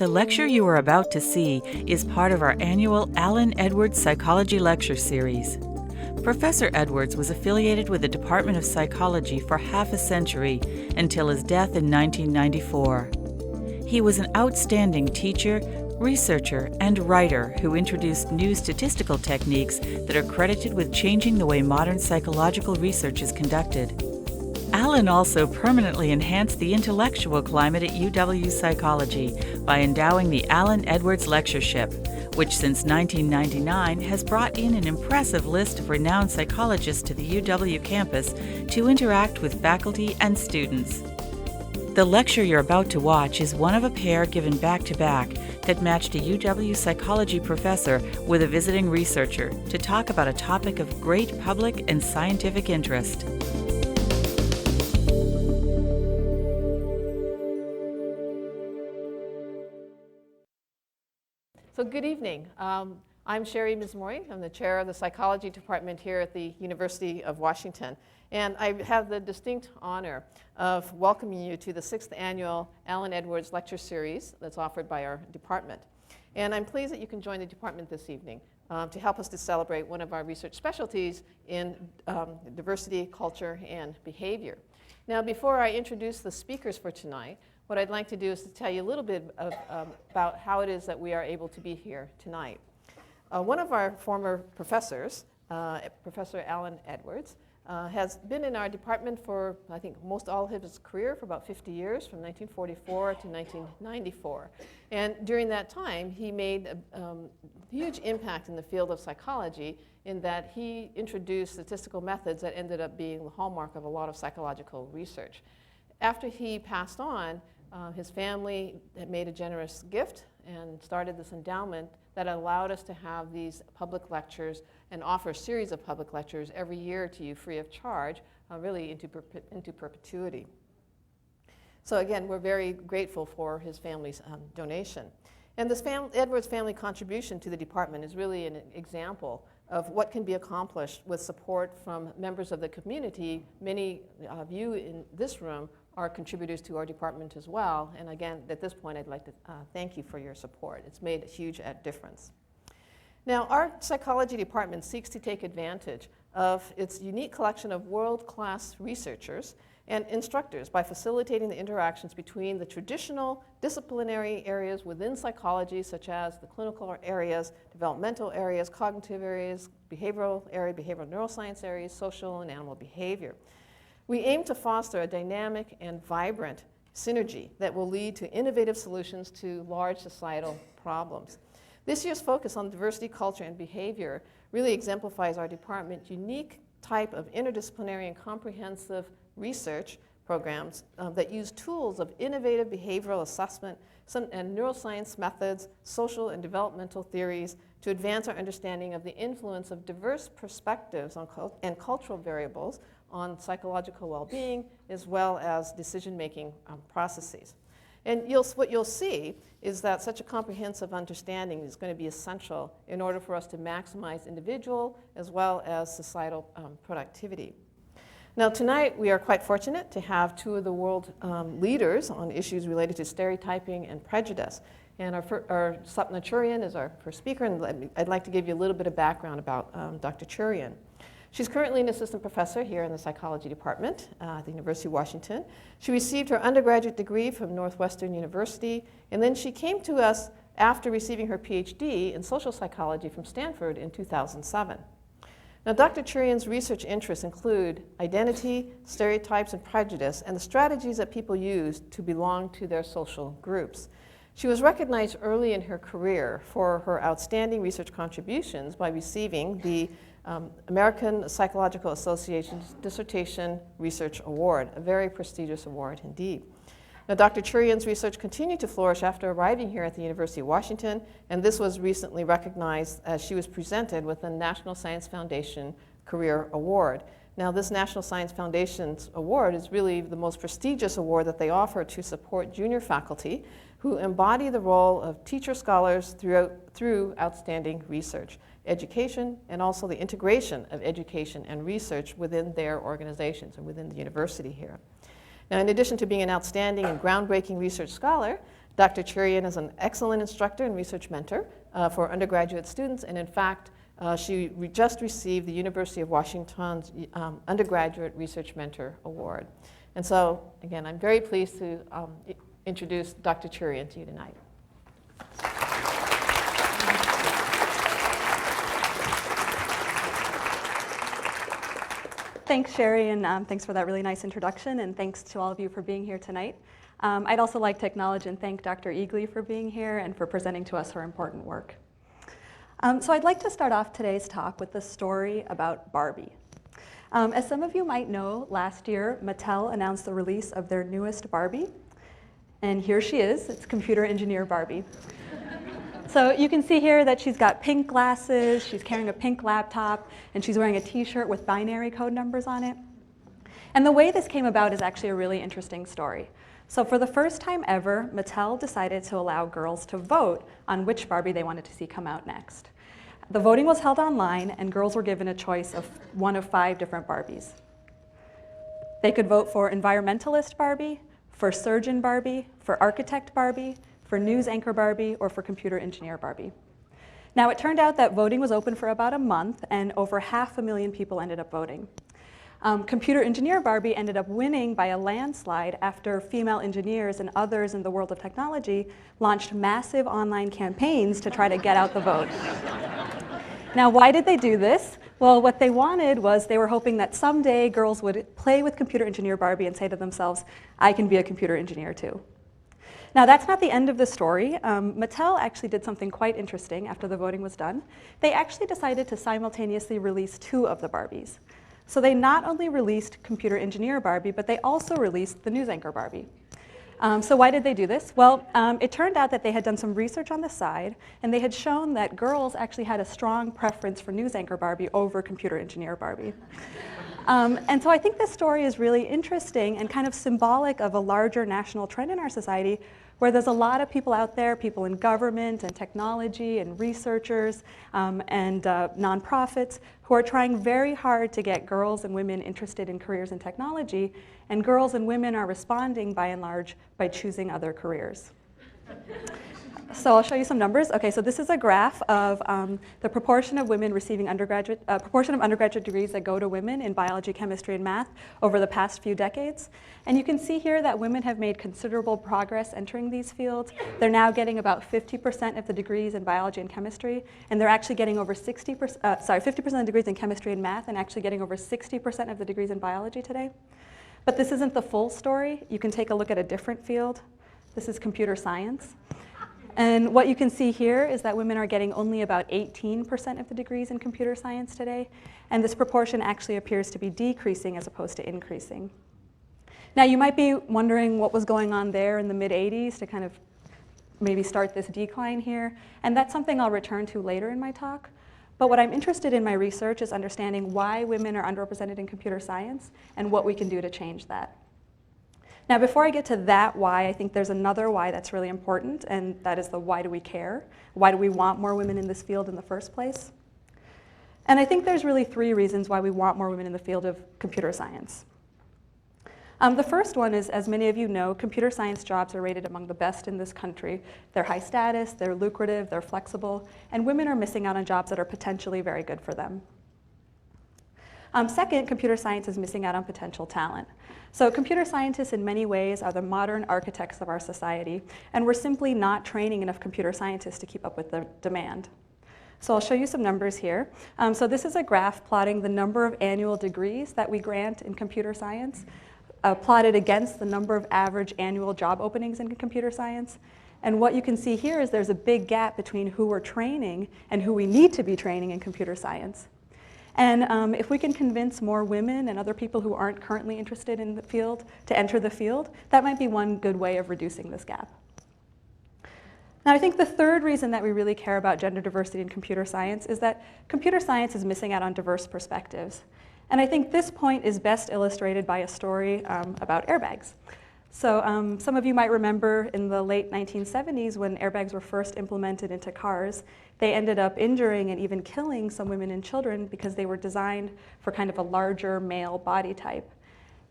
The lecture you are about to see is part of our annual Alan Edwards Psychology Lecture Series. Professor Edwards was affiliated with the Department of Psychology for half a century until his death in 1994. He was an outstanding teacher, researcher, and writer who introduced new statistical techniques that are credited with changing the way modern psychological research is conducted. Alan also permanently enhanced the intellectual climate at UW Psychology by endowing the Alan Edwards Lectureship, which since 1999 has brought in an impressive list of renowned psychologists to the UW campus to interact with faculty and students. The lecture you're about to watch is one of a pair given back-to-back that matched a UW psychology professor with a visiting researcher to talk about a topic of great public and scientific interest. So good evening. I'm Cheryan and Eagly. I'm the chair of the psychology department here at the University of Washington. And I have the distinct honor of welcoming you to the 6th annual Alan Edwards Lecture Series that's offered by our department. And I'm pleased that you can join the department this evening to help us to celebrate one of our research specialties in diversity, culture, and behavior. Now, before I introduce the speakers for tonight, what I'd like to do is to tell you a little bit about how it is that we are able to be here tonight. One of our former professors, Professor Alan Edwards, has been in our department for, I think, most all of his career for about 50 years, from 1944 to 1994. And during that time, he made a huge impact in the field of psychology in that he introduced statistical methods that ended up being the hallmark of a lot of psychological research. After he passed on, his family had made a generous gift and started this endowment that allowed us to have these public lectures and offer a series of public lectures every year to you free of charge, really into perpetuity. So again, we're very grateful for his family's donation. And this Edwards family contribution to the department is really an example of what can be accomplished with support from members of the community. Many of you in this room are contributors to our department as well. And again, at this point, I'd like to thank you for your support. It's made a huge difference. Now, our psychology department seeks to take advantage of its unique collection of world-class researchers and instructors by facilitating the interactions between the traditional disciplinary areas within psychology, such as the clinical areas, developmental areas, cognitive areas, behavioral neuroscience areas, social and animal behavior. We aim to foster a dynamic and vibrant synergy that will lead to innovative solutions to large societal problems. This year's focus on diversity, culture, and behavior really exemplifies our department's unique type of interdisciplinary and comprehensive research programs that use tools of innovative behavioral assessment and neuroscience methods, social and developmental theories to advance our understanding of the influence of diverse perspectives and cultural variables on psychological well-being, as well as decision-making processes. And what you'll see is that such a comprehensive understanding is going to be essential in order for us to maximize individual as well as societal productivity. Now, tonight we are quite fortunate to have two of the world leaders on issues related to stereotyping and prejudice. And our Sapna Cheryan is our first speaker, and I'd like to give you a little bit of background about Dr. Cheryan. She's currently an assistant professor here in the psychology department at the University of Washington. She received her undergraduate degree from Northwestern University, and then she came to us after receiving her PhD in social psychology from Stanford in 2007. Now, Dr. Cheryan's research interests include identity, stereotypes, and prejudice, and the strategies that people use to belong to their social groups. She was recognized early in her career for her outstanding research contributions by receiving the American Psychological Association's Dissertation Research Award, a very prestigious award indeed. Now, Dr. Cheryan's research continued to flourish after arriving here at the University of Washington, and this was recently recognized as she was presented with the National Science Foundation Career Award. Now, this National Science Foundation's award is really the most prestigious award that they offer to support junior faculty who embody the role of teacher scholars through outstanding research, education, and also the integration of education and research within their organizations and within the university here. Now, in addition to being an outstanding and groundbreaking research scholar, Dr. Cheryan is an excellent instructor and research mentor for undergraduate students, and in fact, she just received the University of Washington's Undergraduate Research Mentor Award. And so, again, I'm very pleased to introduce Dr. Cheryan to you tonight. Thanks, Sherry, and thanks for that really nice introduction, and thanks to all of you for being here tonight. I'd also like to acknowledge and thank Dr. Eagly for being here and for presenting to us her important work. So I'd like to start off today's talk with a story about Barbie. As some of you might know, last year, Mattel announced the release of their newest Barbie. And here she is. It's computer engineer Barbie. So you can see here that she's got pink glasses, she's carrying a pink laptop, and she's wearing a t-shirt with binary code numbers on it. And the way this came about is actually a really interesting story. So for the first time ever, Mattel decided to allow girls to vote on which Barbie they wanted to see come out next. The voting was held online, and girls were given a choice of one of 5 different Barbies. They could vote for environmentalist Barbie, for surgeon Barbie, for architect Barbie, for news anchor Barbie, or for computer engineer Barbie. Now, it turned out that voting was open for about a month, and over 500,000 people ended up voting. Computer engineer Barbie ended up winning by a landslide after female engineers and others in the world of technology launched massive online campaigns to try to get out the vote. Now, why did they do this? Well, what they wanted was they were hoping that someday girls would play with computer engineer Barbie and say to themselves, I can be a computer engineer too. Now, that's not the end of the story. Mattel actually did something quite interesting after the voting was done. They actually decided to simultaneously release 2 of the Barbies. So they not only released computer engineer Barbie, but they also released the news anchor Barbie. So why did they do this? Well, it turned out that they had done some research on the side, and they had shown that girls actually had a strong preference for news anchor Barbie over computer engineer Barbie. And so I think this story is really interesting and kind of symbolic of a larger national trend in our society where there's a lot of people out there, people in government and technology and researchers and nonprofits who are trying very hard to get girls and women interested in careers in technology, and girls and women are responding by and large by choosing other careers. So I'll show you some numbers. Okay, so this is a graph of the proportion of women receiving proportion of undergraduate degrees that go to women in biology, chemistry, and math over the past few decades. And you can see here that women have made considerable progress entering these fields. They're now getting about 50% of the degrees in biology and chemistry, and they're actually getting over 50% of the degrees in chemistry and math, and actually getting over 60% of the degrees in biology today. But this isn't the full story. You can take a look at a different field. This is computer science. And what you can see here is that women are getting only about 18% of the degrees in computer science today, and this proportion actually appears to be decreasing as opposed to increasing. Now, you might be wondering what was going on there in the mid-'80s to kind of maybe start this decline here, and that's something I'll return to later in my talk. But what I'm interested in my research is understanding why women are underrepresented in computer science and what we can do to change that. Now, before I get to that why, I think there's another why that's really important, and that is the why do we care? Why do we want more women in this field in the first place? And I think there's really 3 reasons why we want more women in the field of computer science. The first one is, as many of you know, computer science jobs are rated among the best in this country. They're high status, they're lucrative, they're flexible, and women are missing out on jobs that are potentially very good for them. Second, computer science is missing out on potential talent. So computer scientists in many ways are the modern architects of our society, and we're simply not training enough computer scientists to keep up with the demand. So I'll show you some numbers here. So this is a graph plotting the number of annual degrees that we grant in computer science, plotted against the number of average annual job openings in computer science. And what you can see here is there's a big gap between who we're training and who we need to be training in computer science. And if we can convince more women and other people who aren't currently interested in the field to enter the field, that might be one good way of reducing this gap. Now, I think the third reason that we really care about gender diversity in computer science is that computer science is missing out on diverse perspectives. And I think this point is best illustrated by a story about airbags. So some of you might remember in the late 1970s when airbags were first implemented into cars, they ended up injuring and even killing some women and children because they were designed for kind of a larger male body type.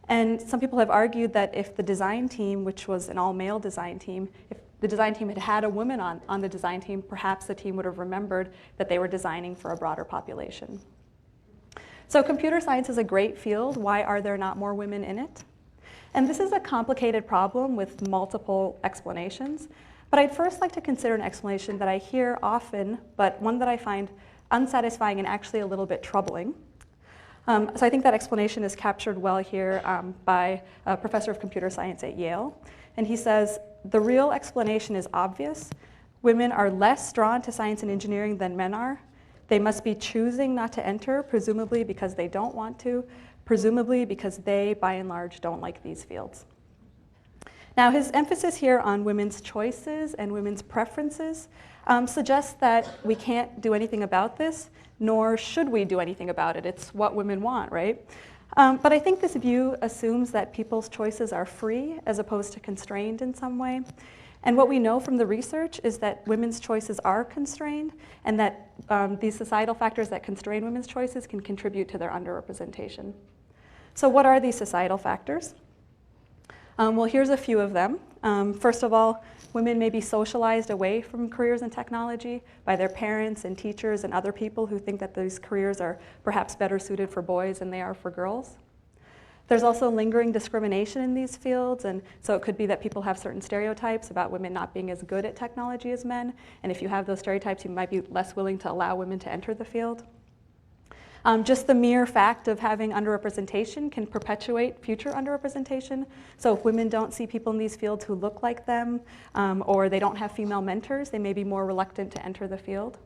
And some people have argued that if the design team, which was an all-male design team, if the design team had had a woman on the design team, perhaps the team would have remembered that they were designing for a broader population. So computer science is a great field. Why are there not more women in it? And this is a complicated problem with multiple explanations. But I'd first like to consider an explanation that I hear often, but one that I find unsatisfying and actually a little bit troubling. So I think that explanation is captured well here by a professor of computer science at Yale. And he says, the real explanation is obvious. Women are less drawn to science and engineering than men are. They must be choosing not to enter, presumably because they don't want to, presumably because they, by and large, don't like these fields. Now, his emphasis here on women's choices and women's preferences suggests that we can't do anything about this, nor should we do anything about it. It's what women want, right? But I think this view assumes that people's choices are free as opposed to constrained in some way. And what we know from the research is that women's choices are constrained, and that these societal factors that constrain women's choices can contribute to their underrepresentation. So what are these societal factors? Well, here's a few of them. First of all, women may be socialized away from careers in technology by their parents and teachers and other people who think that these careers are perhaps better suited for boys than they are for girls. There's also lingering discrimination in these fields, and so it could be that people have certain stereotypes about women not being as good at technology as men, and if you have those stereotypes, you might be less willing to allow women to enter the field. Just the mere fact of having underrepresentation can perpetuate future underrepresentation. So if women don't see people in these fields who look like them, or they don't have female mentors, they may be more reluctant to enter the field.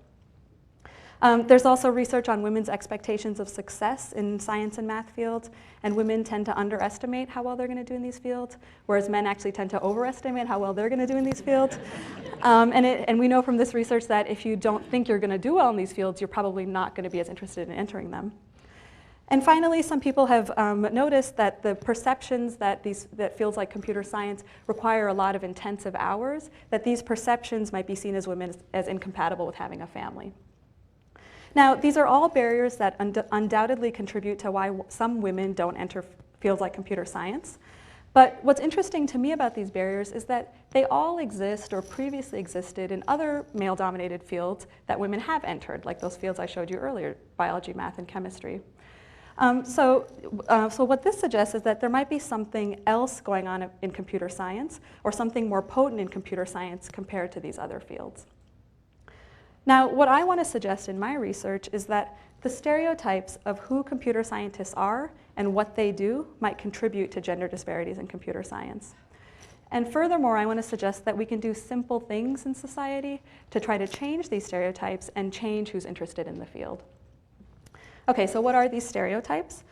There's also research on women's expectations of success in science and math fields, and women tend to underestimate how well they're going to do in these fields, whereas men actually tend to overestimate how well they're going to do in these fields. And we know from this research that if you don't think you're going to do well in these fields, you're probably not going to be as interested in entering them. And finally, some people have noticed that the perceptions that fields like computer science require a lot of intensive hours, that these perceptions might be seen as women as incompatible with having a family. Now, these are all barriers that undoubtedly contribute to why some women don't enter fields like computer science. But what's interesting to me about these barriers is that they all exist or previously existed in other male-dominated fields that women have entered, like those fields I showed you earlier, biology, math, and chemistry. So what this suggests is that there might be something else going on in computer science, or something more potent in computer science compared to these other fields. Now, what I want to suggest in my research is that the stereotypes of who computer scientists are and what they do might contribute to gender disparities in computer science. And furthermore, I want to suggest that we can do simple things in society to try to change these stereotypes and change who's interested in the field. Okay, so what are these stereotypes?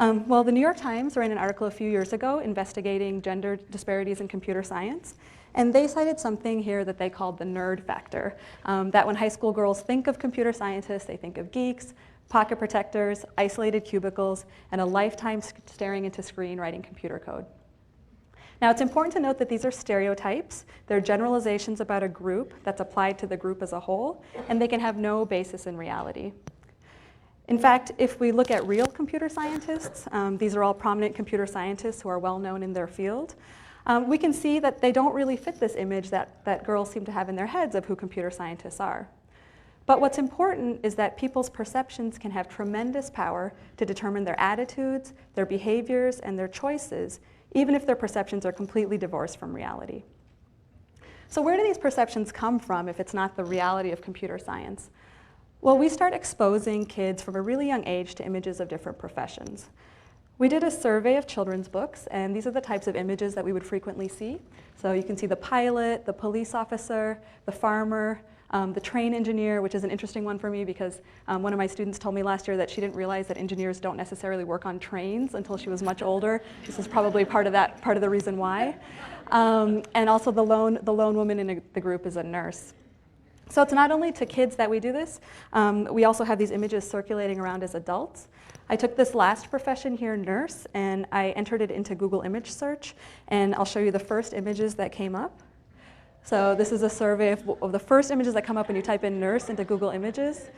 Well, the New York Times ran an article a few years ago investigating gender disparities in computer science. And they cited something here that they called the nerd factor, that when high school girls think of computer scientists, they think of geeks, pocket protectors, isolated cubicles, and a lifetime staring into screen writing computer code. Now, it's important to note that these are stereotypes. They're generalizations about a group that's applied to the group as a whole, and they can have no basis in reality. In fact, if we look at real computer scientists, these are all prominent computer scientists who are well known in their field, we can see that they don't really fit this image that girls seem to have in their heads of who computer scientists are. But what's important is that people's perceptions can have tremendous power to determine their attitudes, their behaviors, and their choices, even if their perceptions are completely divorced from reality. So where do these perceptions come from if it's not the reality of computer science? Well, we start exposing kids from a really young age to images of different professions. We did a survey of children's books, and these are the types of images that we would frequently see. So you can see the pilot, the police officer, the farmer, the train engineer, which is an interesting one for me because one of my students told me last year that she didn't realize that engineers don't necessarily work on trains until she was much older. This is probably part of the reason why. And also the lone woman in the group is a nurse. So it's not only to kids that we do this, we also have these images circulating around as adults. I took this last profession here, nurse, and I entered it into Google image search, and I'll show you the first images that came up. So this is a survey of the first images that come up when you type in nurse into Google Images.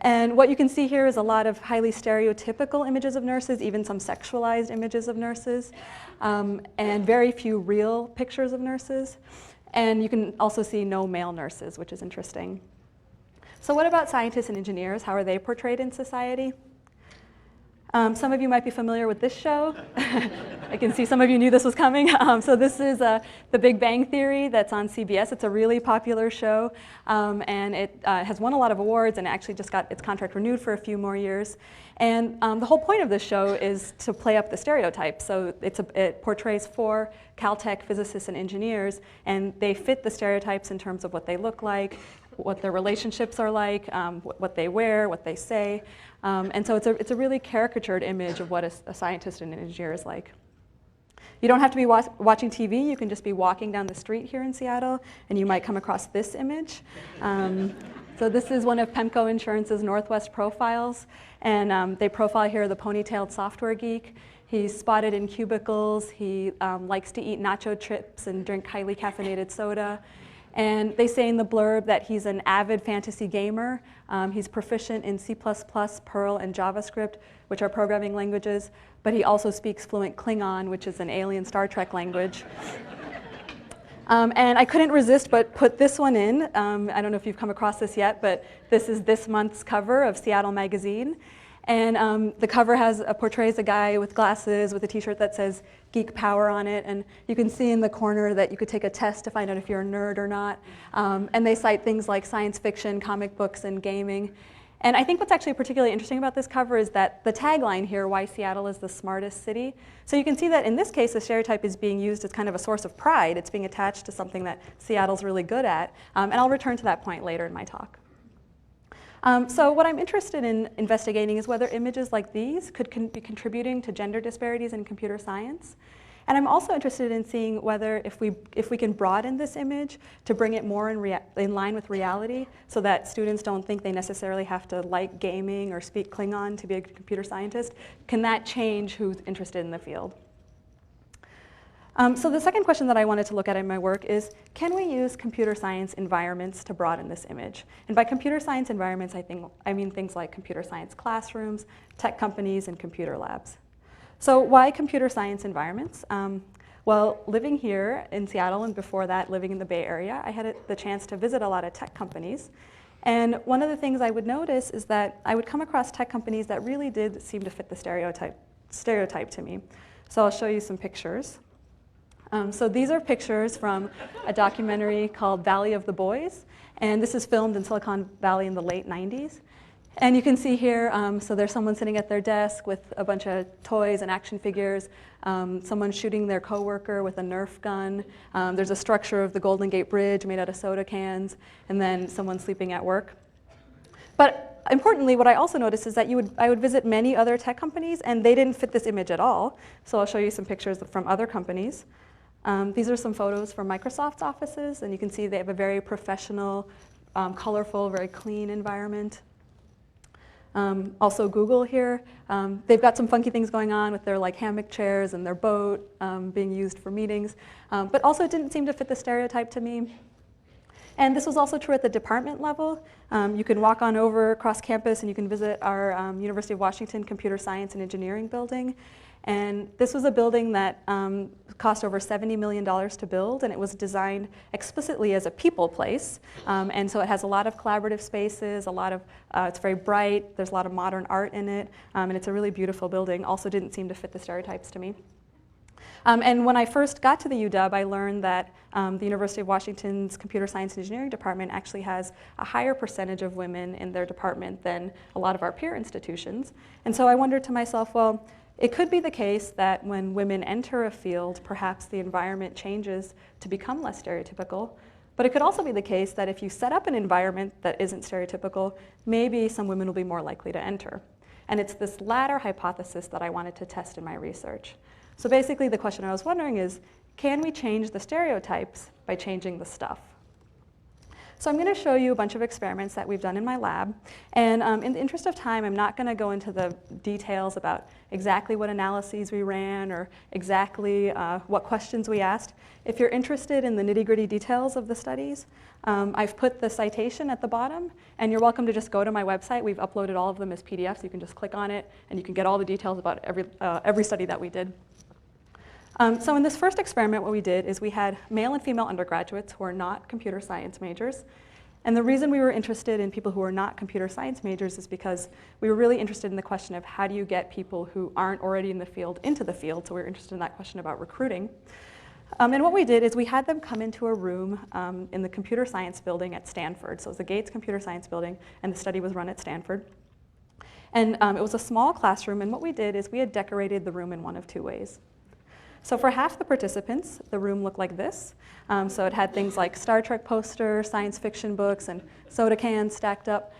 And what you can see here is a lot of highly stereotypical images of nurses, even some sexualized images of nurses, and very few real pictures of nurses. And you can also see no male nurses, which is interesting. So what about scientists and engineers? How are they portrayed in society? Some of you might be familiar with this show. I can see some of you knew this was coming. So this is The Big Bang Theory that's on CBS. It's a really popular show, and it has won a lot of awards and actually just got its contract renewed for a few more years. And the whole point of this show is to play up the stereotypes. So it portrays 4 Caltech physicists and engineers, and they fit the stereotypes in terms of what they look like, what their relationships are like, what they wear, what they say. And so it's a really caricatured image of what a scientist and an engineer is like. You don't have to be watching TV. You can just be walking down the street here in Seattle, and you might come across this image. So this is one of Pemco Insurance's Northwest profiles. And they profile here the ponytailed software geek. He's spotted in cubicles. He likes to eat nacho chips and drink highly caffeinated soda. And they say in the blurb that he's an avid fantasy gamer. He's proficient in C++, Perl, and JavaScript, which are programming languages, but he also speaks fluent Klingon, which is an alien Star Trek language. And I couldn't resist but put this one in. I don't know if you've come across this yet, but this is this month's cover of Seattle Magazine. And the cover portrays a guy with glasses with a t-shirt that says Geek Power on it. And you can see in the corner that you could take a test to find out if you're a nerd or not. And they cite things like science fiction, comic books, and gaming. And I think what's actually particularly interesting about this cover is that the tagline here, why Seattle is the smartest city. So you can see that in this case, the stereotype is being used as kind of a source of pride. It's being attached to something that Seattle's really good at. And I'll return to that point later in my talk. So what I'm interested in investigating is whether images like these could be contributing to gender disparities in computer science. And I'm also interested in seeing whether if we can broaden this image to bring it more in line with reality so that students don't think they necessarily have to like gaming or speak Klingon to be a computer scientist. Can that change who's interested in the field? So the second question that I wanted to look at in my work is, can we use computer science environments to broaden this image? And by computer science environments, I mean things like computer science classrooms, tech companies, and computer labs. So why computer science environments? Well, living here in Seattle and before that living in the Bay Area, I had the chance to visit a lot of tech companies. And one of the things I would notice is that I would come across tech companies that really did seem to fit the stereotype to me. So I'll show you some pictures. So these are pictures from a documentary called Valley of the Boys. And this is filmed in Silicon Valley in the late 90s. And you can see here, so there's someone sitting at their desk with a bunch of toys and action figures, someone shooting their coworker with a Nerf gun. There's a structure of the Golden Gate Bridge made out of soda cans, and then someone sleeping at work. But importantly, what I also noticed is that I would visit many other tech companies, and they didn't fit this image at all. So I'll show you some pictures from other companies. These are some photos from Microsoft's offices, and you can see they have a very professional, colorful, very clean environment. Also Google here, they've got some funky things going on with their hammock chairs and their boat being used for meetings, but also it didn't seem to fit the stereotype to me. And this was also true at the department level. You can walk on over across campus and you can visit our University of Washington Computer Science and Engineering building. And this was a building that cost over $70 million to build, and it was designed explicitly as a people place. And so it has a lot of collaborative spaces, it's very bright, there's a lot of modern art in it, and it's a really beautiful building. Also didn't seem to fit the stereotypes to me. And when I first got to the UW, I learned that the University of Washington's Computer Science and Engineering department actually has a higher percentage of women in their department than a lot of our peer institutions. And so I wondered to myself, well, it could be the case that when women enter a field, perhaps the environment changes to become less stereotypical. But it could also be the case that if you set up an environment that isn't stereotypical, maybe some women will be more likely to enter. And it's this latter hypothesis that I wanted to test in my research. So basically the question I was wondering is, can we change the stereotypes by changing the stuff? So I'm going to show you a bunch of experiments that we've done in my lab. And in the interest of time, I'm not going to go into the details about exactly what analyses we ran or exactly what questions we asked. If you're interested in the nitty-gritty details of the studies, I've put the citation at the bottom, and you're welcome to just go to my website. We've uploaded all of them as PDFs. You can just click on it, and you can get all the details about every study that we did. So in this first experiment, what we did is we had male and female undergraduates who are not computer science majors. And the reason we were interested in people who are not computer science majors is because we were really interested in the question of how do you get people who aren't already in the field into the field. So we were interested in that question about recruiting. And what we did is we had them come into a room in the computer science building at Stanford. So it was the Gates Computer Science Building, and the study was run at Stanford. And it was a small classroom, and what we did is we had decorated the room in one of two ways. So for half the participants, the room looked like this. So it had things like Star Trek posters, science fiction books, and soda cans stacked up.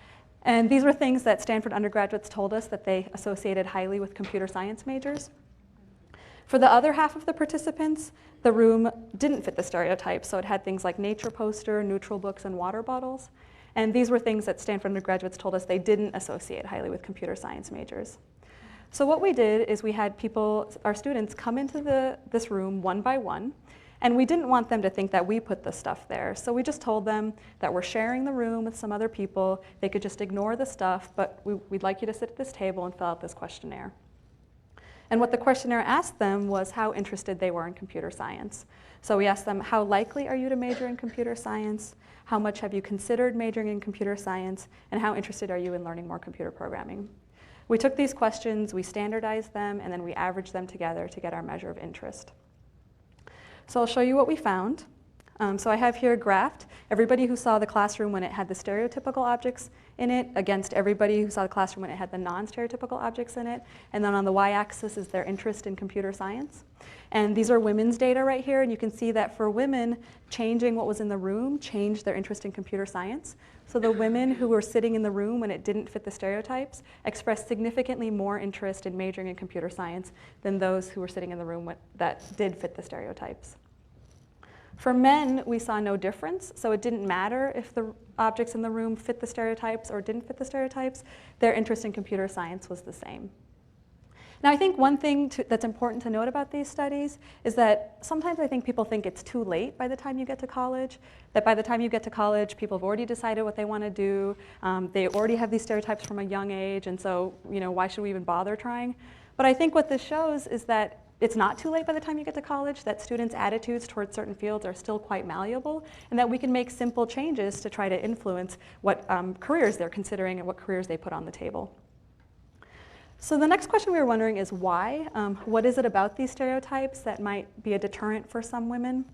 And these were things that Stanford undergraduates told us that they associated highly with computer science majors. For the other half of the participants, the room didn't fit the stereotypes. So it had things like nature poster, neutral books, and water bottles. And these were things that Stanford undergraduates told us they didn't associate highly with computer science majors. So what we did is we had our students come into this room one by one, and we didn't want them to think that we put the stuff there. So we just told them that we're sharing the room with some other people. They could just ignore the stuff, but we'd like you to sit at this table and fill out this questionnaire. And what the questionnaire asked them was how interested they were in computer science. So we asked them, how likely are you to major in computer science? How much have you considered majoring in computer science? And how interested are you in learning more computer programming? We took these questions, we standardized them, and then we averaged them together to get our measure of interest. So I'll show you what we found. So I have here graphed everybody who saw the classroom when it had the stereotypical objects in it against everybody who saw the classroom when it had the non-stereotypical objects in it. And then on the y-axis is their interest in computer science. And these are women's data right here. And you can see that for women, changing what was in the room changed their interest in computer science. So the women who were sitting in the room when it didn't fit the stereotypes expressed significantly more interest in majoring in computer science than those who were sitting in the room that did fit the stereotypes. For men, we saw no difference, so it didn't matter if the objects in the room fit the stereotypes or didn't fit the stereotypes. Their interest in computer science was the same. Now, I think one thing that's important to note about these studies is that sometimes I think people think it's too late by the time you get to college, that by the time you get to college, people have already decided what they want to do. They already have these stereotypes from a young age, and so why should we even bother trying? But I think what this shows is that it's not too late by the time you get to college, that students' attitudes towards certain fields are still quite malleable, and that we can make simple changes to try to influence what careers they're considering and what careers they put on the table. So the next question we were wondering is why? What is it about these stereotypes that might be a deterrent for some women?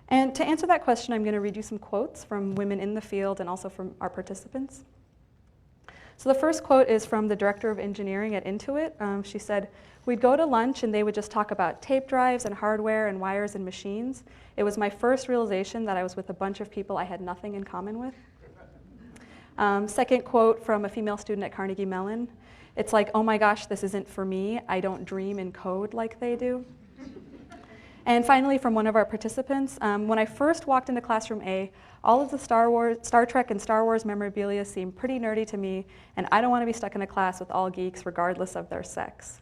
And to answer that question, I'm going to read you some quotes from women in the field and also from our participants. So the first quote is from the director of engineering at Intuit. She said, "We'd go to lunch and they would just talk about tape drives and hardware and wires and machines. It was my first realization that I was with a bunch of people I had nothing in common with." Second quote from a female student at Carnegie Mellon. "It's like, oh my gosh, this isn't for me. I don't dream in code like they do." And finally, from one of our participants, "When I first walked into classroom A, all of the Star Trek and Star Wars memorabilia seemed pretty nerdy to me, and I don't want to be stuck in a class with all geeks regardless of their sex."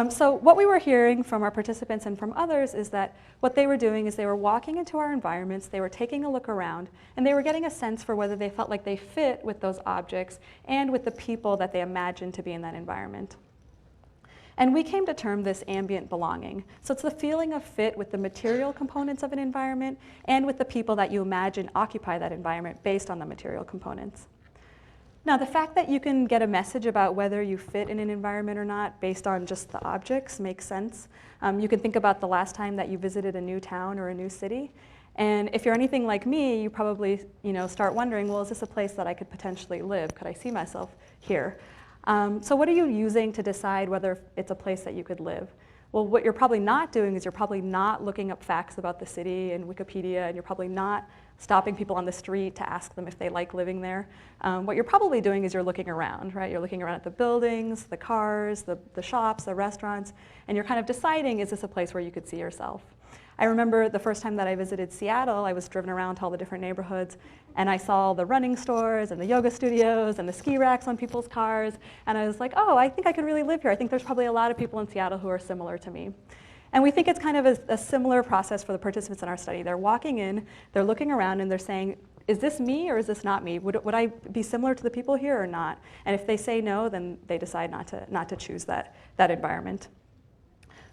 So what we were hearing from our participants and from others is that what they were doing is they were walking into our environments, they were taking a look around, and they were getting a sense for whether they felt like they fit with those objects and with the people that they imagined to be in that environment. And we came to term this ambient belonging. So it's the feeling of fit with the material components of an environment and with the people that you imagine occupy that environment based on the material components. Now, the fact that you can get a message about whether you fit in an environment or not based on just the objects makes sense. You can think about the last time that you visited a new town or a new city. And if you're anything like me, you probably start wondering, well, is this a place that I could potentially live? Could I see myself here? So what are you using to decide whether it's a place that you could live? Well, what you're probably not doing is you're probably not looking up facts about the city in Wikipedia, and you're probably not stopping people on the street to ask them if they like living there. What you're probably doing is you're looking around, right? You're looking around at the buildings, the cars, the shops, the restaurants, and you're kind of deciding, is this a place where you could see yourself? I remember the first time that I visited Seattle, I was driven around to all the different neighborhoods, and I saw the running stores and the yoga studios and the ski racks on people's cars, and I was like, oh, I think I could really live here. I think there's probably a lot of people in Seattle who are similar to me. And we think it's kind of a similar process for the participants in our study. They're walking in, they're looking around, and they're saying, is this me or is this not me? Would I be similar to the people here or not? And if they say no, then they decide not to choose that environment.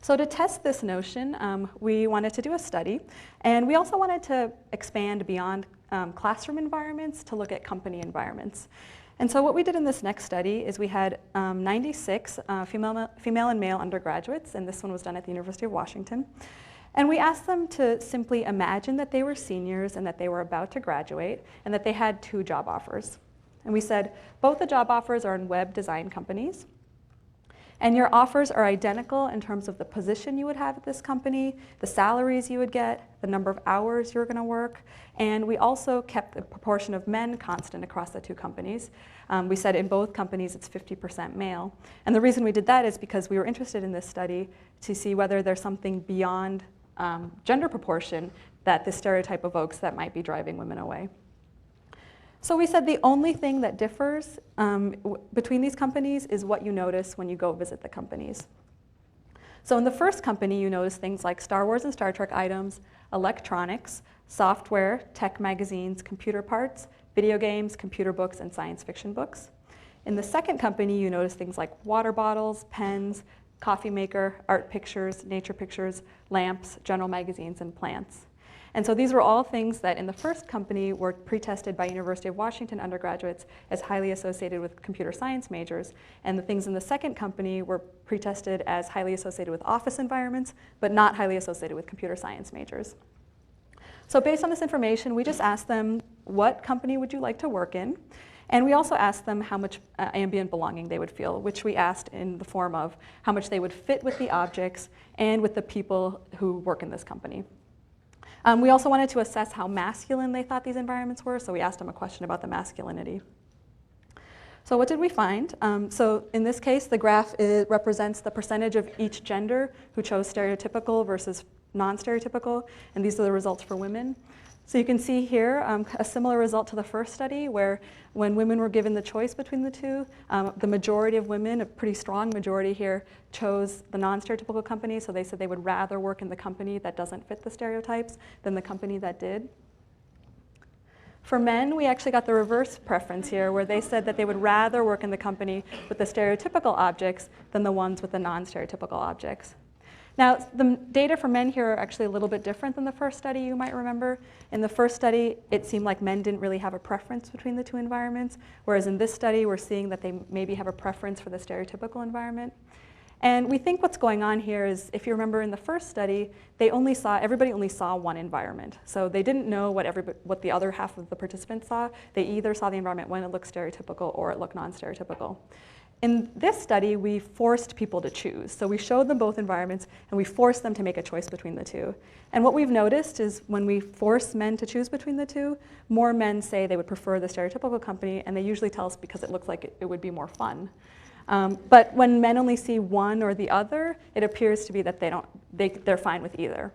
So to test this notion, we wanted to do a study, and we also wanted to expand beyond classroom environments to look at company environments. And so what we did in this next study is we had 96 female and male undergraduates, and this one was done at the University of Washington. And we asked them to simply imagine that they were seniors and that they were about to graduate and that they had 2 job offers. And we said, both the job offers are in web design companies. And your offers are identical in terms of the position you would have at this company, the salaries you would get, the number of hours you're going to work. And we also kept the proportion of men constant across the 2 companies. We said in both companies it's 50% male. And the reason we did that is because we were interested in this study to see whether there's something beyond gender proportion that this stereotype evokes that might be driving women away. So we said the only thing that differs between these companies is what you notice when you go visit the companies. So in the first company, you notice things like Star Wars and Star Trek items, electronics, software, tech magazines, computer parts, video games, computer books, and science fiction books. In the second company, you notice things like water bottles, pens, coffee maker, art pictures, nature pictures, lamps, general magazines, and plants. And so these were all things that in the first company were pre-tested by University of Washington undergraduates as highly associated with computer science majors. And the things in the second company were pre-tested as highly associated with office environments, but not highly associated with computer science majors. So based on this information, we just asked them, what company would you like to work in? And we also asked them how much ambient belonging they would feel, which we asked in the form of how much they would fit with the objects and with the people who work in this company. We also wanted to assess how masculine they thought these environments were, so we asked them a question about the masculinity. So what did we find? So in this case, the graph represents the percentage of each gender who chose stereotypical versus non-stereotypical, and these are the results for women. So you can see here a similar result to the first study, where when women were given the choice between the 2, the majority of women, a pretty strong majority here, chose the non-stereotypical company. So they said they would rather work in the company that doesn't fit the stereotypes than the company that did. For men, we actually got the reverse preference here, where they said that they would rather work in the company with the stereotypical objects than the ones with the non-stereotypical objects. Now, the data for men here are actually a little bit different than the first study, you might remember. In the first study, it seemed like men didn't really have a preference between the 2 environments, whereas in this study, we're seeing that they maybe have a preference for the stereotypical environment. And we think what's going on here is, if you remember in the first study, everybody only saw one environment. So they didn't know what the other half of the participants saw. They either saw the environment when it looked stereotypical or it looked non-stereotypical. In this study, we forced people to choose. So we showed them both environments, and we forced them to make a choice between the 2. And what we've noticed is when we force men to choose between the 2, more men say they would prefer the stereotypical company, and they usually tell us because it looks like it would be more fun. But when men only see one or the other, it appears to be that they're fine with either.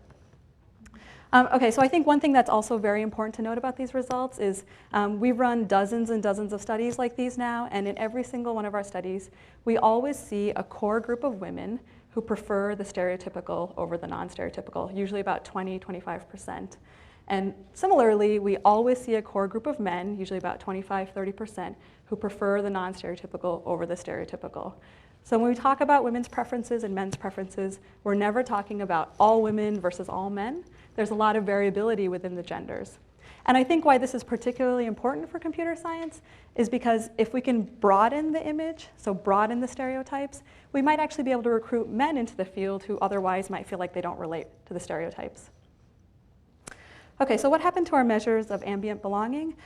Okay, so I think one thing that's also very important to note about these results is we've run dozens and dozens of studies like these now, and in every single one of our studies, we always see a core group of women who prefer the stereotypical over the non-stereotypical, usually about 20–25%. And similarly, we always see a core group of men, usually about 25–30%, who prefer the non-stereotypical over the stereotypical. So when we talk about women's preferences and men's preferences, we're never talking about all women versus all men. There's a lot of variability within the genders. And I think why this is particularly important for computer science is because if we can broaden the image, so broaden the stereotypes, we might actually be able to recruit men into the field who otherwise might feel like they don't relate to the stereotypes. Okay, so what happened to our measures of ambient belonging?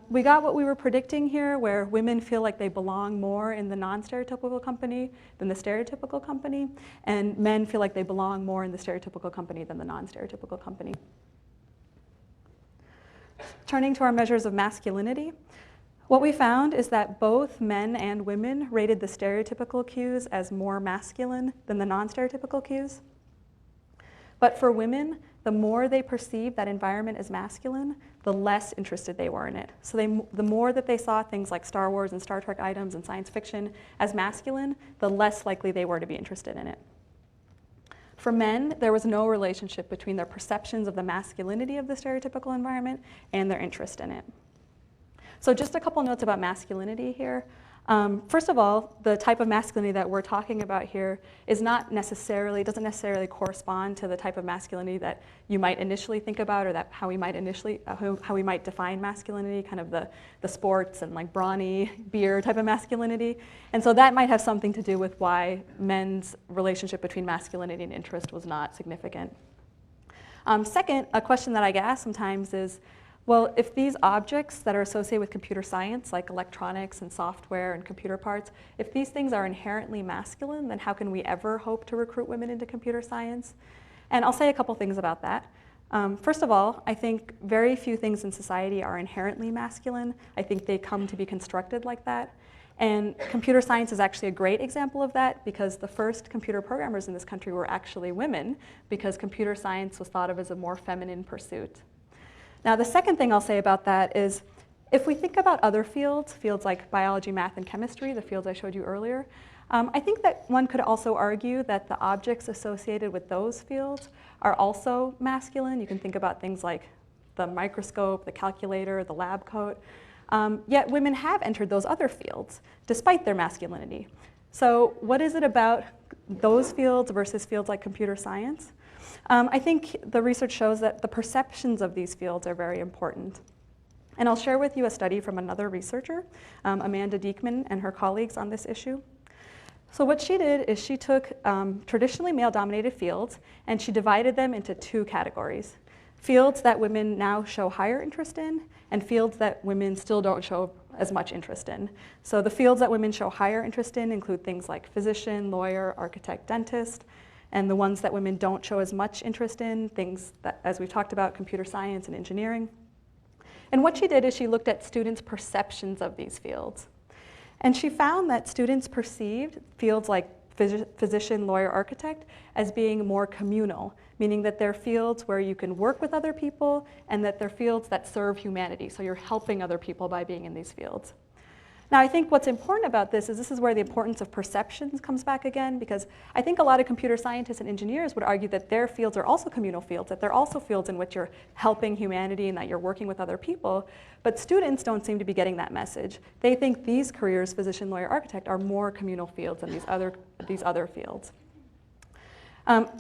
We got what we were predicting here, where women feel like they belong more in the non-stereotypical company than the stereotypical company, and men feel like they belong more in the stereotypical company than the non-stereotypical company. Turning to our measures of masculinity, what we found is that both men and women rated the stereotypical cues as more masculine than the non-stereotypical cues. But for women, the more they perceived that environment as masculine, the less interested they were in it. So the more that they saw things like Star Wars and Star Trek items and science fiction as masculine, the less likely they were to be interested in it. For men, there was no relationship between their perceptions of the masculinity of the stereotypical environment and their interest in it. So just a couple notes about masculinity here. First of all, the type of masculinity that we're talking about here doesn't necessarily correspond to the type of masculinity that you might initially think about, or how we might define masculinity, kind of the sports and like brawny beer type of masculinity. And so that might have something to do with why men's relationship between masculinity and interest was not significant. Second, a question that I get asked sometimes is, well, if these objects that are associated with computer science, like electronics and software and computer parts, if these things are inherently masculine, then how can we ever hope to recruit women into computer science? And I'll say a couple things about that. First of all, I think very few things in society are inherently masculine. I think they come to be constructed like that. And computer science is actually a great example of that, because the first computer programmers in this country were actually women, because computer science was thought of as a more feminine pursuit. Now, the second thing I'll say about that is, if we think about other fields like biology, math, and chemistry, the fields I showed you earlier, I think that one could also argue that the objects associated with those fields are also masculine. You can think about things like the microscope, the calculator, the lab coat. Yet women have entered those other fields, despite their masculinity. So what is it about those fields versus fields like computer science? I think the research shows that the perceptions of these fields are very important. And I'll share with you a study from another researcher, Amanda Diekman and her colleagues on this issue. So what she did is she took traditionally male-dominated fields and she divided them into two categories: fields that women now show higher interest in, and fields that women still don't show as much interest in. So the fields that women show higher interest in include things like physician, lawyer, architect, dentist. And the ones that women don't show as much interest in, things that, as we've talked about, computer science and engineering. And what she did is she looked at students' perceptions of these fields. And she found that students perceived fields like physician, lawyer, architect as being more communal, meaning that they're fields where you can work with other people and that they're fields that serve humanity. So you're helping other people by being in these fields. Now, I think what's important about this is where the importance of perceptions comes back again, because I think a lot of computer scientists and engineers would argue that their fields are also communal fields, that they're also fields in which you're helping humanity and that you're working with other people. But students don't seem to be getting that message. They think these careers, physician, lawyer, architect, are more communal fields than these other fields.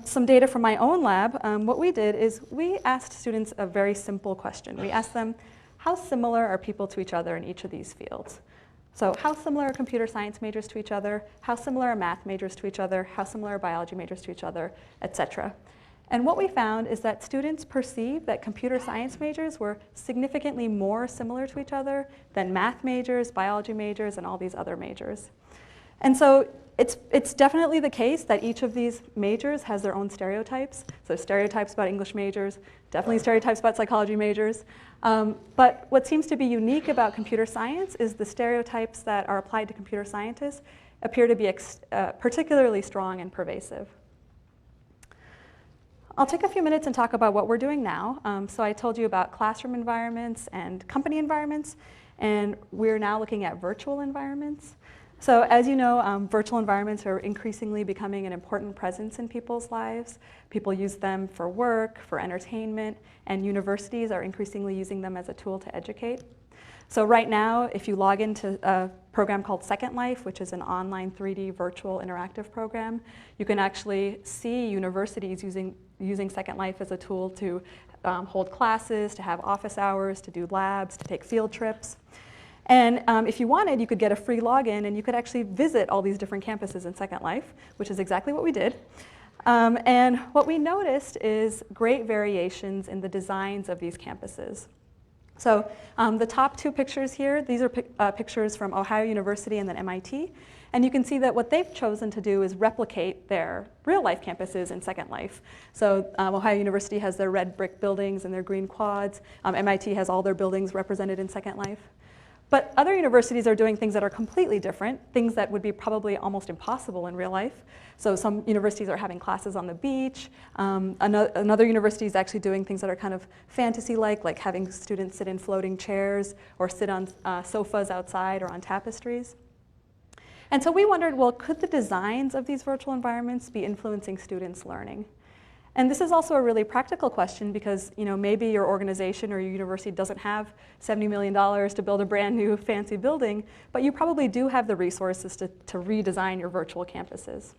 Some data from my own lab, what we did is we asked students a very simple question. We asked them, how similar are people to each other in each of these fields? So how similar are computer science majors to each other? How similar are math majors to each other? How similar are biology majors to each other, et cetera? And what we found is that students perceived that computer science majors were significantly more similar to each other than math majors, biology majors, and all these other majors. And so it's definitely the case that each of these majors has their own stereotypes. So stereotypes about English majors, definitely stereotypes about psychology majors. But what seems to be unique about computer science is the stereotypes that are applied to computer scientists appear to be particularly strong and pervasive. I'll take a few minutes and talk about what we're doing now. So I told you about classroom environments and company environments, and we're now looking at virtual environments. So as you know, virtual environments are increasingly becoming an important presence in people's lives. People use them for work, for entertainment, and universities are increasingly using them as a tool to educate. So right now, if you log into a program called Second Life, which is an online 3D virtual interactive program, you can actually see universities using Second Life as a tool to hold classes, to have office hours, to do labs, to take field trips. And if you wanted, you could get a free login and you could actually visit all these different campuses in Second Life, which is exactly what we did. And what we noticed is great variations in the designs of these campuses. So the top two pictures here, these are pictures from Ohio University and then MIT. And you can see that what they've chosen to do is replicate their real-life campuses in Second Life. So Ohio University has their red brick buildings and their green quads. MIT has all their buildings represented in Second Life. But other universities are doing things that are completely different, things that would be probably almost impossible in real life. So some universities are having classes on the beach. Another university is actually doing things that are kind of fantasy-like having students sit in floating chairs or sit on sofas outside or on tapestries. And so we wondered, well, could the designs of these virtual environments be influencing students' learning? And this is also a really practical question because maybe your organization or your university doesn't have $70 million to build a brand new fancy building, but you probably do have the resources to redesign your virtual campuses.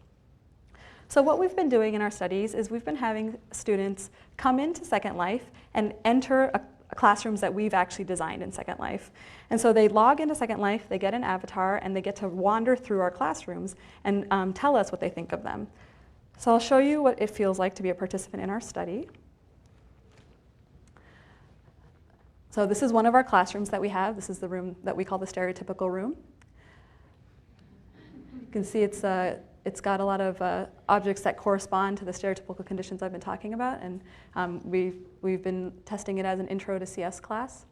So what we've been doing in our studies is we've been having students come into Second Life and enter classrooms that we've actually designed in Second Life. And so they log into Second Life, they get an avatar, and they get to wander through our classrooms and tell us what they think of them. So I'll show you what it feels like to be a participant in our study. So this is one of our classrooms that we have. This is the room that we call the Stereotypical Room. You can see it's got a lot of objects that correspond to the stereotypical conditions I've been talking about, and we've been testing it as an intro to CS class.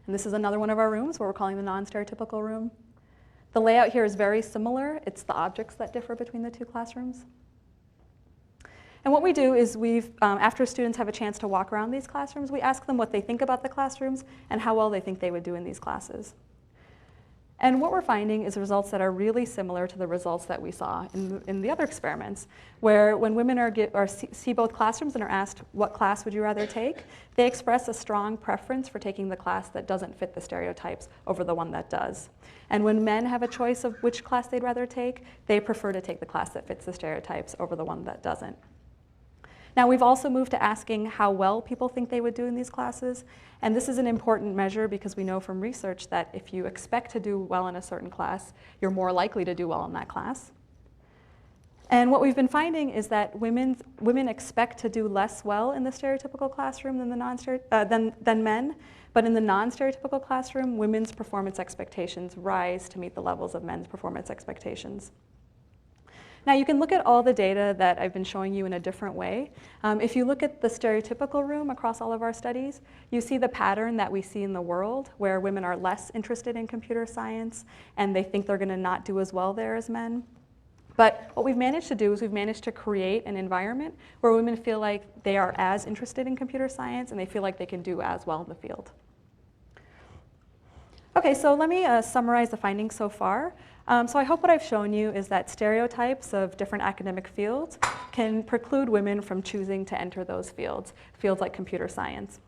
And this is another one of our rooms, what we're calling the Non-Stereotypical Room. The layout here is very similar. It's the objects that differ between the two classrooms. And what we do is after students have a chance to walk around these classrooms, we ask them what they think about the classrooms and how well they think they would do in these classes. And what we're finding is results that are really similar to the results that we saw in the other experiments, where when women see both classrooms and are asked, what class would you rather take, they express a strong preference for taking the class that doesn't fit the stereotypes over the one that does. And when men have a choice of which class they'd rather take, they prefer to take the class that fits the stereotypes over the one that doesn't. Now, we've also moved to asking how well people think they would do in these classes. And this is an important measure because we know from research that if you expect to do well in a certain class, you're more likely to do well in that class. And what we've been finding is that women expect to do less well in the stereotypical classroom than men. But in the non-stereotypical classroom, women's performance expectations rise to meet the levels of men's performance expectations. Now, you can look at all the data that I've been showing you in a different way. If you look at the stereotypical room across all of our studies, you see the pattern that we see in the world, where women are less interested in computer science, and they think they're going to not do as well there as men. But what we've managed to do is we've managed to create an environment where women feel like they are as interested in computer science, and they feel like they can do as well in the field. Okay, so let me summarize the findings so far. So I hope what I've shown you is that stereotypes of different academic fields can preclude women from choosing to enter those fields like computer science.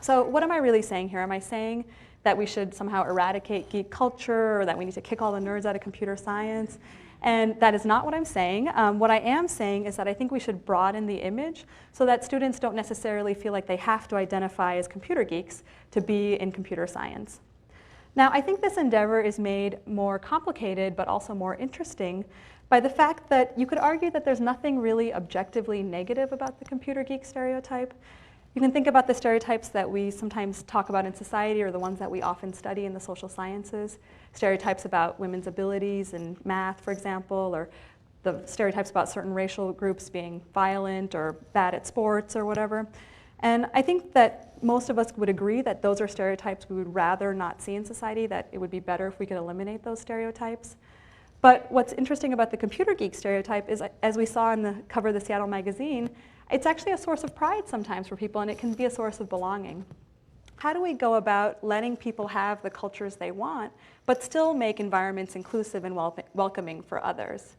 So what am I really saying here? Am I saying that we should somehow eradicate geek culture, or that we need to kick all the nerds out of computer science? And that is not what I'm saying. What I am saying is that I think we should broaden the image so that students don't necessarily feel like they have to identify as computer geeks to be in computer science. Now, I think this endeavor is made more complicated, but also more interesting by the fact that you could argue that there's nothing really objectively negative about the computer geek stereotype. You can think about the stereotypes that we sometimes talk about in society, or the ones that we often study in the social sciences. Stereotypes about women's abilities in math, for example, or the stereotypes about certain racial groups being violent or bad at sports or whatever. And I think that most of us would agree that those are stereotypes we would rather not see in society, that it would be better if we could eliminate those stereotypes. But what's interesting about the computer geek stereotype is, as we saw in the cover of the Seattle magazine, it's actually a source of pride sometimes for people, and it can be a source of belonging. How do we go about letting people have the cultures they want, but still make environments inclusive and welcoming for others?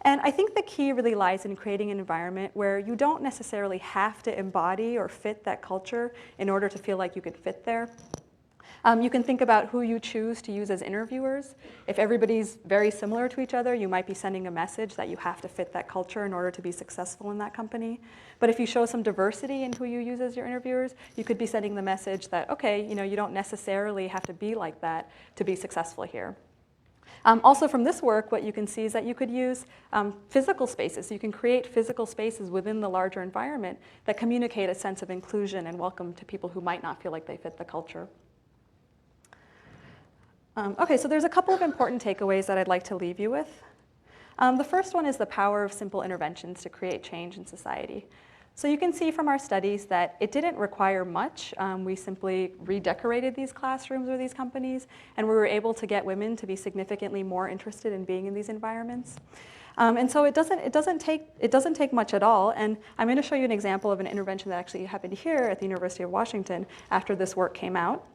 And I think the key really lies in creating an environment where you don't necessarily have to embody or fit that culture in order to feel like you could fit there. You can think about who you choose to use as interviewers. If everybody's very similar to each other, you might be sending a message that you have to fit that culture in order to be successful in that company. But if you show some diversity in who you use as your interviewers, you could be sending the message that, okay, you don't necessarily have to be like that to be successful here. Also from this work, what you can see is that you could use physical spaces. You can create physical spaces within the larger environment that communicate a sense of inclusion and welcome to people who might not feel like they fit the culture. Okay, so there's a couple of important takeaways that I'd like to leave you with. The first one is the power of simple interventions to create change in society. So you can see from our studies that it didn't require much. We simply redecorated these classrooms or these companies, and we were able to get women to be significantly more interested in being in these environments. And so it doesn't take much at all. And I'm going to show you an example of an intervention that actually happened here at the University of Washington after this work came out.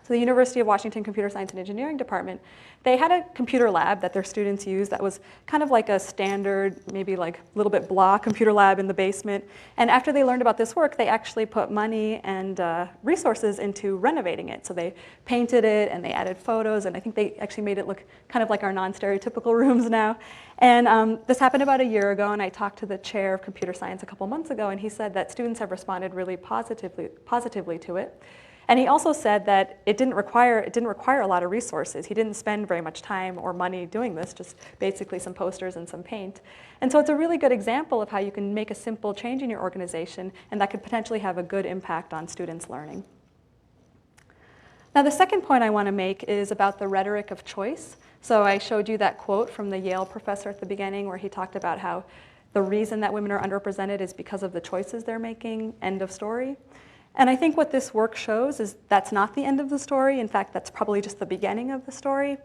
So the University of Washington Computer Science and Engineering Department, they had a computer lab that their students used that was kind of like a standard, maybe like a little bit blah computer lab in the basement. And after they learned about this work, they actually put money and resources into renovating it. So they painted it and they added photos, and I think they actually made it look kind of like our non-stereotypical rooms now. And this happened about a year ago, and I talked to the chair of computer science a couple months ago, and he said that students have responded really positively to it. And he also said that it didn't require a lot of resources. He didn't spend very much time or money doing this, just basically some posters and some paint. And so it's a really good example of how you can make a simple change in your organization, and that could potentially have a good impact on students' learning. Now, the second point I want to make is about the rhetoric of choice. So I showed you that quote from the Yale professor at the beginning where he talked about how the reason that women are underrepresented is because of the choices they're making, end of story. And I think what this work shows is that's not the end of the story. In fact, that's probably just the beginning of the story,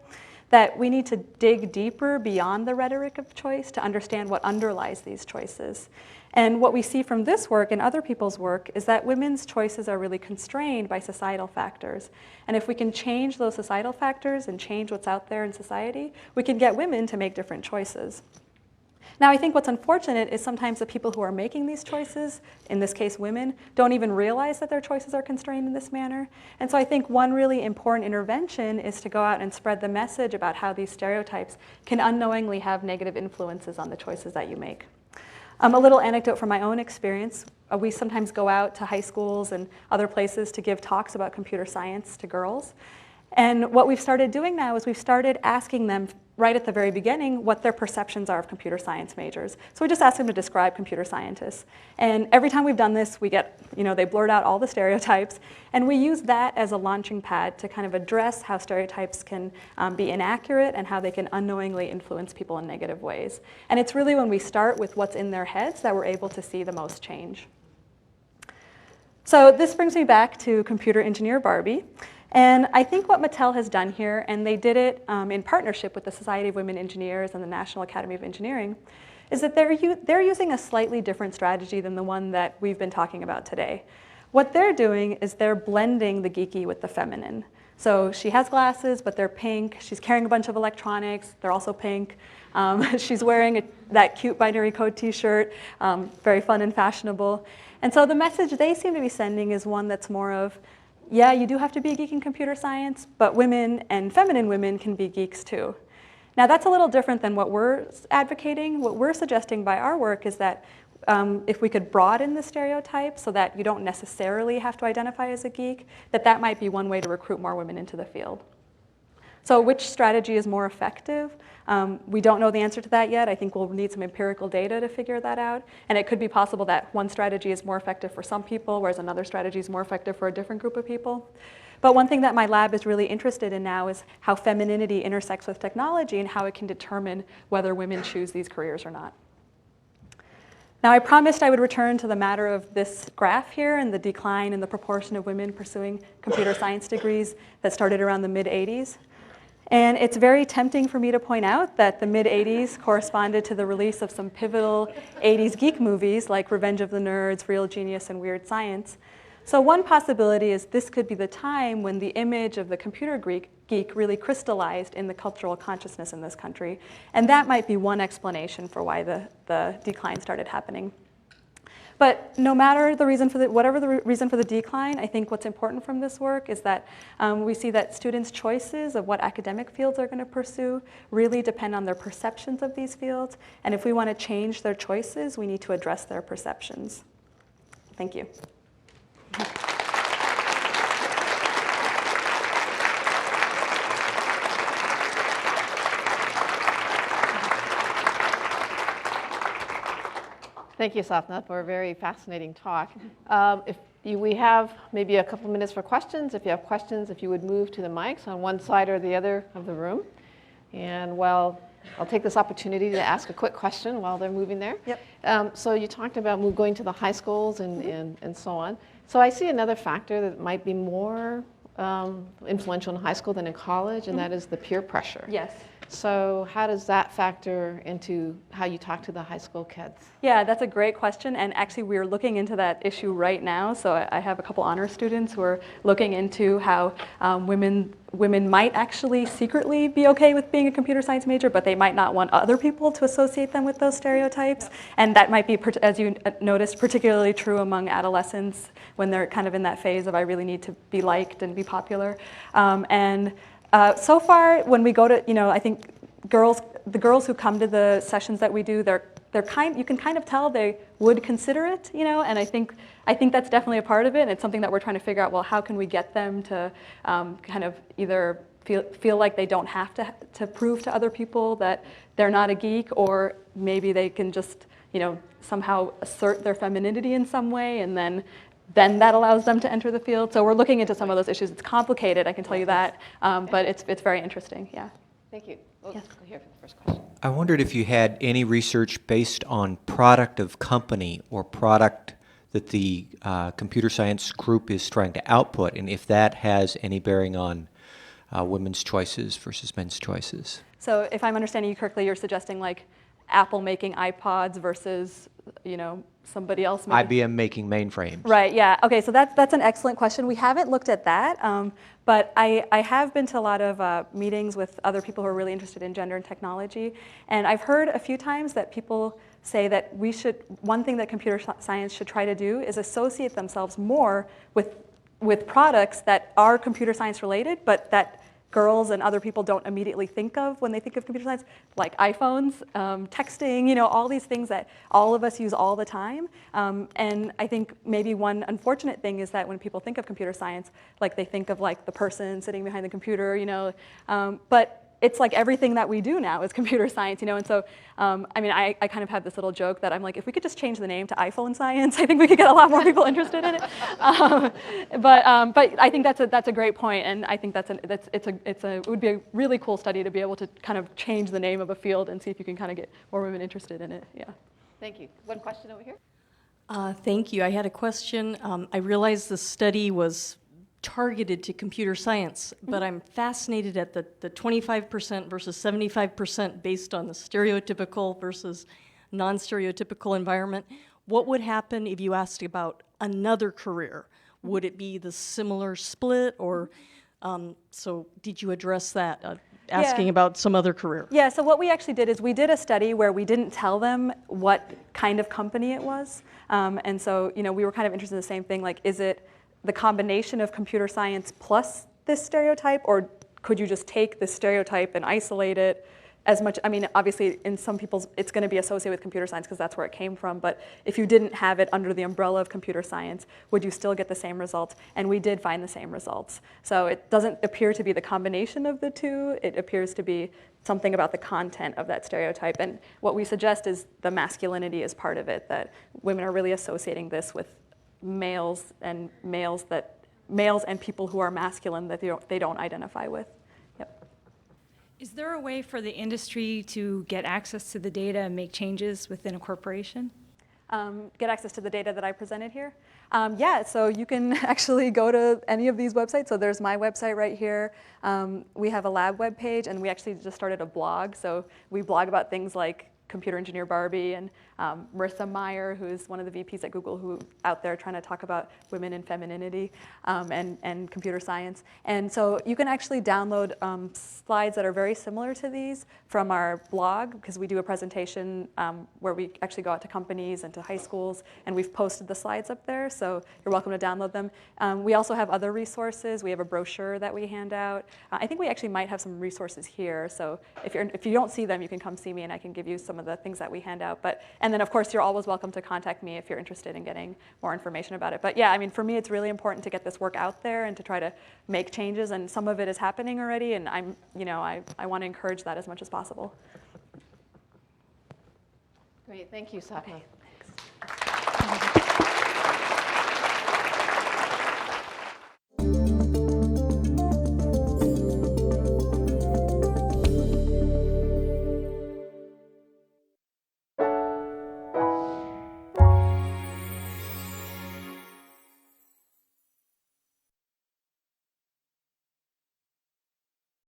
that we need to dig deeper beyond the rhetoric of choice to understand what underlies these choices. And what we see from this work and other people's work is that women's choices are really constrained by societal factors. And if we can change those societal factors and change what's out there in society, we can get women to make different choices. Now, I think what's unfortunate is sometimes the people who are making these choices, in this case women, don't even realize that their choices are constrained in this manner. And so I think one really important intervention is to go out and spread the message about how these stereotypes can unknowingly have negative influences on the choices that you make. A little anecdote from my own experience. We sometimes go out to high schools and other places to give talks about computer science to girls. And what we've started doing now is we've started asking them right at the very beginning what their perceptions are of computer science majors. So we just ask them to describe computer scientists. And every time we've done this, we get, they blurt out all the stereotypes. And we use that as a launching pad to kind of address how stereotypes can be inaccurate and how they can unknowingly influence people in negative ways. And it's really when we start with what's in their heads that we're able to see the most change. So this brings me back to computer engineer Barbie. And I think what Mattel has done here, and they did it in partnership with the Society of Women Engineers and the National Academy of Engineering, is that they're using a slightly different strategy than the one that we've been talking about today. What they're doing is they're blending the geeky with the feminine. So she has glasses, but they're pink. She's carrying a bunch of electronics. They're also pink. She's wearing that cute binary code t-shirt, very fun and fashionable. And so the message they seem to be sending is one that's more of, yeah, you do have to be a geek in computer science, but women and feminine women can be geeks too. Now that's a little different than what we're advocating. What we're suggesting by our work is that if we could broaden the stereotype so that you don't necessarily have to identify as a geek, that might be one way to recruit more women into the field. So which strategy is more effective? We don't know the answer to that yet. I think we'll need some empirical data to figure that out. And it could be possible that one strategy is more effective for some people, whereas another strategy is more effective for a different group of people. But one thing that my lab is really interested in now is how femininity intersects with technology and how it can determine whether women choose these careers or not. Now, I promised I would return to the matter of this graph here and the decline in the proportion of women pursuing computer science degrees that started around the mid-'80s. And it's very tempting for me to point out that the mid-'80s corresponded to the release of some pivotal '80s geek movies like Revenge of the Nerds, Real Genius, and Weird Science. So one possibility is this could be the time when the image of the computer geek really crystallized in the cultural consciousness in this country. And that might be one explanation for why the decline started happening. But no matter the reason for whatever the reason for the decline, I think what's important from this work is that we see that students' choices of what academic fields they're going to pursue really depend on their perceptions of these fields. And if we want to change their choices, we need to address their perceptions. Thank you. Thank you, Sapna, for a very fascinating talk. We have maybe a couple minutes for questions. If you have questions, if you would move to the mics on one side or the other of the room. And I'll take this opportunity to ask a quick question while they're moving there. Yep. So you talked about going to the high schools and so on. So I see another factor that might be more influential in high school than in college, and that is the peer pressure. Yes. So how does that factor into how you talk to the high school kids? Yeah, that's a great question, and actually we're looking into that issue right now. So I have a couple honor students who are looking into how women might actually secretly be okay with being a computer science major, but they might not want other people to associate them with those stereotypes. Yep. And that might be, as you noticed, particularly true among adolescents when they're kind of in that phase of I really need to be liked and be popular. So far, when we go to, I think the girls who come to the sessions that we do, you can kind of tell they would consider it, and I think that's definitely a part of it, and it's something that we're trying to figure out, well, how can we get them to kind of either feel like they don't have to prove to other people that they're not a geek, or maybe they can just, somehow assert their femininity in some way, and then that allows them to enter the field. So we're looking into some of those issues. It's complicated, I can tell you that, but it's very interesting, yeah. Thank you. Yes. Go here for the first question. I wondered if you had any research based on product of company or product that the computer science group is trying to output, and if that has any bearing on women's choices versus men's choices. So if I'm understanding you correctly, you're suggesting like Apple making iPods versus, somebody else making... IBM making mainframes. Right, yeah. Okay, so that's an excellent question. We haven't looked at that, but I have been to a lot of meetings with other people who are really interested in gender and technology, and I've heard a few times that people say that one thing that computer science should try to do is associate themselves more with products that are computer science related, but that girls and other people don't immediately think of when they think of computer science, like iPhones, texting, all these things that all of us use all the time. And I think maybe one unfortunate thing is that when people think of computer science, like they think of like the person sitting behind the computer, but it's like everything that we do now is computer science, and so, I kind of have this little joke that I'm like, if we could just change the name to iPhone science, I think we could get a lot more people interested in it. But I think that's a great point, and I think it would be a really cool study to be able to kind of change the name of a field and see if you can kind of get more women interested in it, yeah. Thank you. One question over here. Thank you. I had a question. I realized the study was targeted to computer science, but I'm fascinated at the 25% versus 75% based on the stereotypical versus non-stereotypical environment. What would happen if you asked about another career? Would it be the similar split, or so did you address that, asking about some other career? Yeah, so what we actually did is we did a study where we didn't tell them what kind of company it was, and so we were kind of interested in the same thing, like is it the combination of computer science plus this stereotype, or could you just take this stereotype and isolate it as much? Obviously in some people's it's going to be associated with computer science because that's where it came from, but if you didn't have it under the umbrella of computer science, would you still get the same results? And we did find the same results. So it doesn't appear to be the combination of the two, it appears to be something about the content of that stereotype. And what we suggest is the masculinity is part of it, that women are really associating this with males and people who are masculine that they don't identify with. Yep. Is there a way for the industry to get access to the data and make changes within a corporation? Get access to the data that I presented here? Yeah, so you can actually go to any of these websites. So there's my website right here. We have a lab webpage, and we actually just started a blog. So we blog about things like computer engineer Barbie, and Marissa Meyer, who's one of the VPs at Google, who out there trying to talk about women and femininity and computer science. And so you can actually download slides that are very similar to these from our blog, because we do a presentation where we actually go out to companies and to high schools, and we've posted the slides up there, so you're welcome to download them. We also have other resources. We have a brochure that we hand out. I think we actually might have some resources here, so if you don't see them, you can come see me and I can give you some of the things that we hand out. And then of course you're always welcome to contact me if you're interested in getting more information about it. But yeah, for me it's really important to get this work out there and to try to make changes, and some of it is happening already, and I want to encourage that as much as possible. Great, thank you, Saka. Okay.